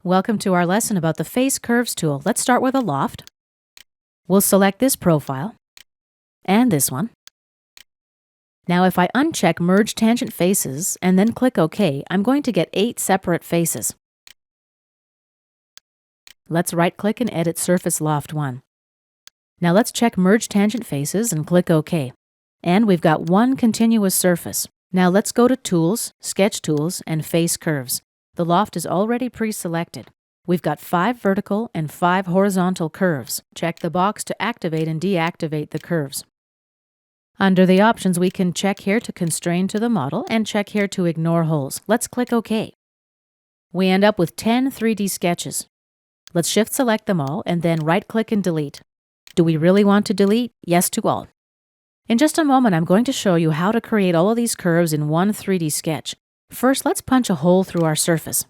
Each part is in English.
Welcome to our lesson about the Face Curves tool. Let's start with a loft. We'll select this profile and this one. Now if I uncheck Merge Tangent Faces and then click OK, I'm going to get 8 separate faces. Let's right-click and edit Surface Loft 1. Now let's check Merge Tangent Faces and click OK. And we've got one continuous surface. Now let's go to Tools, Sketch Tools, and Face Curves. The loft is already pre-selected. We've got 5 vertical and 5 horizontal curves. Check the box to activate and deactivate the curves. Under the options, we can check here to constrain to the model and check here to ignore holes. Let's click OK. We end up with 10 3D sketches. Let's shift select them all and then right-click and delete. Do we really want to delete? Yes to all. In just a moment, I'm going to show you how to create all of these curves in one 3D sketch. First, let's punch a hole through our surface.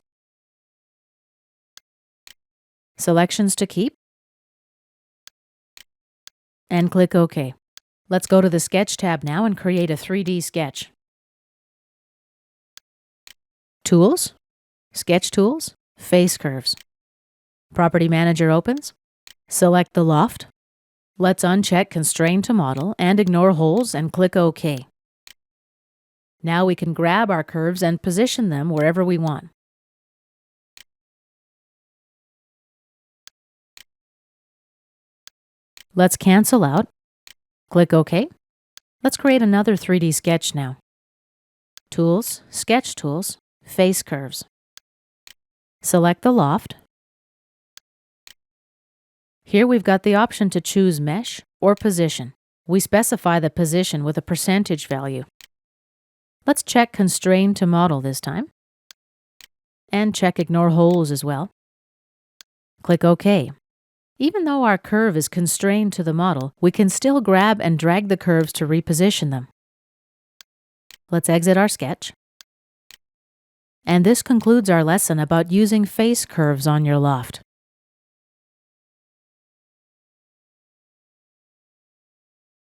Selections to keep. And click OK. Let's go to the Sketch tab now and create a 3D sketch. Tools, Sketch Tools, Face Curves. Property Manager opens. Select the loft. Let's uncheck Constrain to Model and ignore holes and click OK. Now we can grab our curves and position them wherever we want. Let's cancel out. Click OK. Let's create another 3D sketch now. Tools, Sketch Tools, Face Curves. Select the loft. Here we've got the option to choose Mesh or Position. We specify the position with a percentage value. Let's check Constrain to Model this time. And check Ignore Holes as well. Click OK. Even though our curve is constrained to the model, we can still grab and drag the curves to reposition them. Let's exit our sketch. And this concludes our lesson about using face curves on your loft.